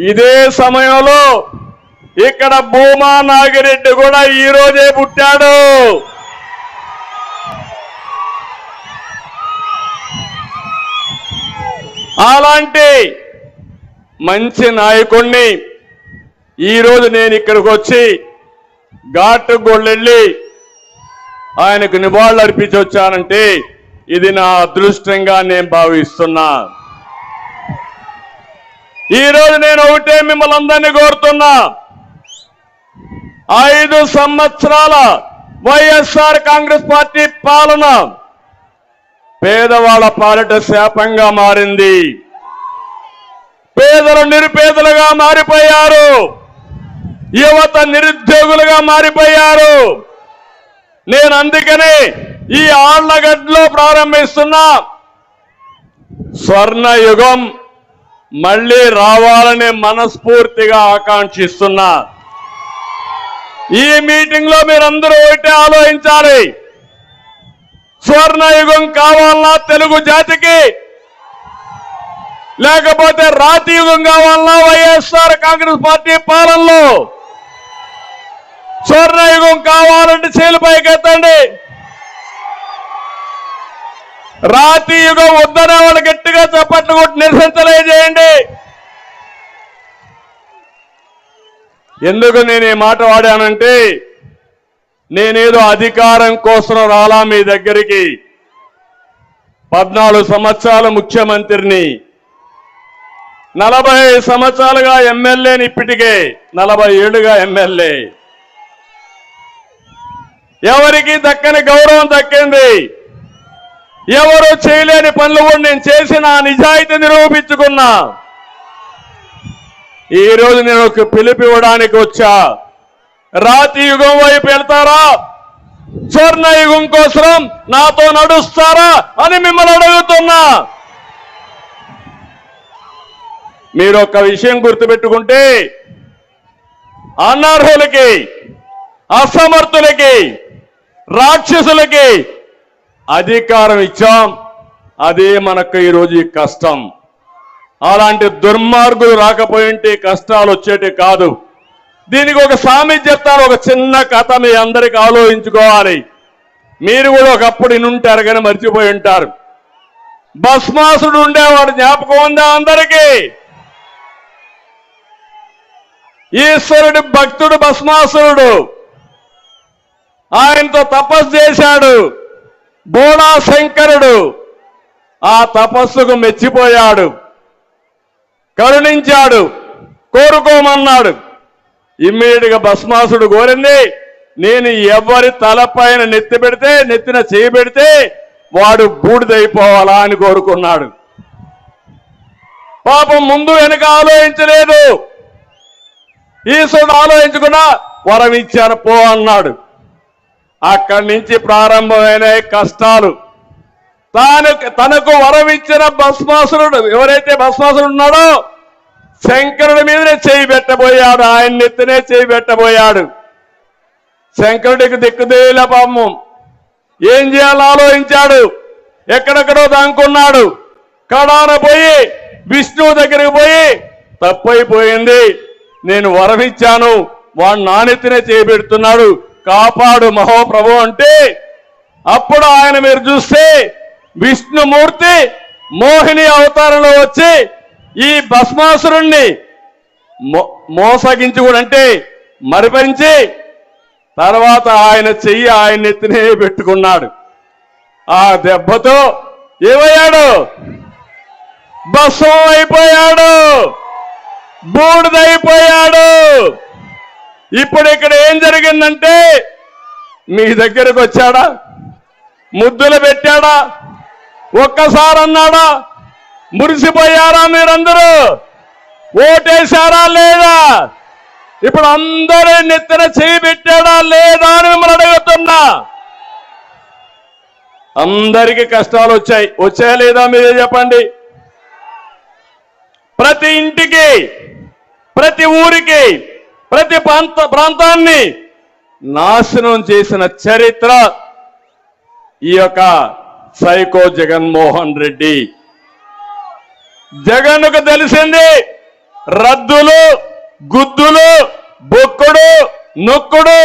ఇదే సమయంలో ఇక్కడ భూమా నాగిరెడ్డి కూడా ఈ రోజే పుట్టాడు. అలాంటి మంచి నాయకుణ్ణి ఈరోజు నేను ఇక్కడికి వచ్చి ఘాటు గొళ్ళెళ్ళి ఆయనకు నివాళులు అర్పించి వచ్చానంటే ఇది నా అదృష్టంగా నేను భావిస్తున్నా. ఈరోజు నేను ఒకటే మిమ్మల్ని అందరినీ కోరుతున్నా, 5 సంవత్సరాల వైఎస్ఆర్ కాంగ్రెస్ పార్టీ పాలన పేదవాళ్ళ పాలిట శాపంగా మారింది. పేదలు నిరుపేదలుగా మారిపోయారు, యువత నిరుద్యోగులుగా మారిపోయారు. నేను అందుకనే ఈ ఆళ్లగడ్డలో ప్రారంభిస్తున్న స్వర్ణ యుగం మళ్ళీ రావాలని మనస్ఫూర్తిగా ఆకాంక్షిస్తున్నా. ఈ మీటింగ్ లో మీరందరూ ఒకటే ఆలోచించాలి, స్వర్ణయుగం కావాలన్నా తెలుగు జాతికి, లేకపోతే రాతి యుగం కావాలన్నా వైఎస్ఆర్ కాంగ్రెస్ పార్టీ పాలనలో? స్వర్ణయుగం కావాలంటే చేలు పైకెత్తండి. రాతి యుగం వద్దనే వాళ్ళు గట్టిగా చప్పట్లు కొట్టి నిరసించలేజేయండి. ఎందుకు నేను ఈ మాట వాడానంటే, నేనేదో అధికారం కోసం రాలా మీ దగ్గరికి. 14 సంవత్సరాలు ముఖ్యమంత్రిని, 40 సంవత్సరాలుగా ఎమ్మెల్యేని, ఇప్పటికే 40 ఏళ్లుగా ఎమ్మెల్యే. ఎవరికి దక్కని గౌరవం దక్కింది, ఎవరు చేయలేని పనులు కూడా నేను చేసిన నిజాయితీ నిరూపించుకున్నా. ఈ రోజు నేను ఒక పిలుపు ఇవ్వడానికి వచ్చా. రాతి యుగం వైపు వెళ్తారా, స్వర్ణ యుగం కోసం నాతో నడుస్తారా అని మిమ్మల్ని అడుగుతున్నా. మీరు ఒక విషయం గుర్తుపెట్టుకుంటే, అనర్హులకి, అసమర్థులకి, రాక్షసులకి అధికారం ఇచ్చాం. అదే మనకు ఈరోజు ఈ కష్టం. అలాంటి దుర్మార్గులు రాకపోయింటే కష్టాలు వచ్చేటి కాదు. దీనికి ఒక సామెత చెప్తాను, ఒక చిన్న కథ మీ అందరికి ఆలోచించుకోవాలి. మీరు కూడా ఒకప్పుడు ఇనుంటారు కానీ మర్చిపోయి ఉంటారు. భస్మాసుడు ఉండేవాడు, జ్ఞాపకం ఉందా అందరికీ? ఈశ్వరుడి భక్తుడు భస్మాసురుడు. ఆయనతో తపస్సు చేశాడు బోళా శంకరుడు. ఆ తపస్సుకు మెచ్చిపోయాడు, కరుణించాడు, కోరుకోమన్నాడు. ఇమ్మీడియట్ గా భస్మాసుడు కోరింది, నేను ఎవరి తలపైన నెత్తి పెడితే, నెత్తిన చేయి పెడితే వాడు బూడిదైపోవాలా అని కోరుకున్నాడు. పాపం ముందు వెనక ఆలోచించలేదు. ఈశ్వరుడు ఆలోచించుకున్నా వరం ఇచ్చాను పో అన్నాడు. అక్కడి నుంచి ప్రారంభమైన కష్టాలు. తనకు వరం ఇచ్చిన భస్మాసురుడు, ఎవరైతే భస్మాసురుడు ఉన్నాడో శంకరుడి మీదనే చేయి పెట్టబోయాడు, ఆయన నెత్తినే చేయి పెట్టబోయాడు. శంకరుడికి దిక్కుదేల పాపం. ఏం చేయాలో ఆలోచించాడు, ఎక్కడెక్కడో దానుకున్నాడు. కడాన పోయి విష్ణువు దగ్గరికి పోయి, తప్పైపోయింది, నేను వరం ఇచ్చాను, వాడు నానెత్తినే చేయి పెడుతున్నాడు, కాపాడు మహోప్రభు అంటే, అప్పుడు ఆయన మీరు చూస్తే విష్ణుమూర్తి మోహిని అవతారంలో వచ్చి ఈ భస్మాసురుణ్ణి మోసగించి కూడా అంటే మరిపరించి తర్వాత ఆయన చెయ్యి ఆయన ఎత్తినే పెట్టుకున్నాడు. ఆ దెబ్బతో ఏమయ్యాడు? భస్మం అయిపోయాడు, బూడిదైపోయాడు. ఇప్పుడు ఇక్కడ ఏం జరిగిందంటే, మీ దగ్గరకు వచ్చాడా, ముద్దులు పెట్టాడా, ఒక్కసారి అన్నాడా? మురిసిపోయారా మీరందరూ? ఓటేశారా లేదా? ఇప్పుడు అందరూ నెత్తిన చేయి పెట్టాడా లేదా అని మిమ్మల్ని అడుగుతున్నా. అందరికీ కష్టాలు వచ్చాయా లేదా మీరే చెప్పండి. ప్రతి ఇంటికి, ప్రతి ఊరికి, ప్రతి ప్రాంతాన్ని నాశనం చేసిన చరిత్ర ఈ యొక్క సైకో జగన్మోహన్ రెడ్డి. జగన్కు తెలిసింది రద్దులు, గుద్దులు, బొక్కుడు, నొక్కుడు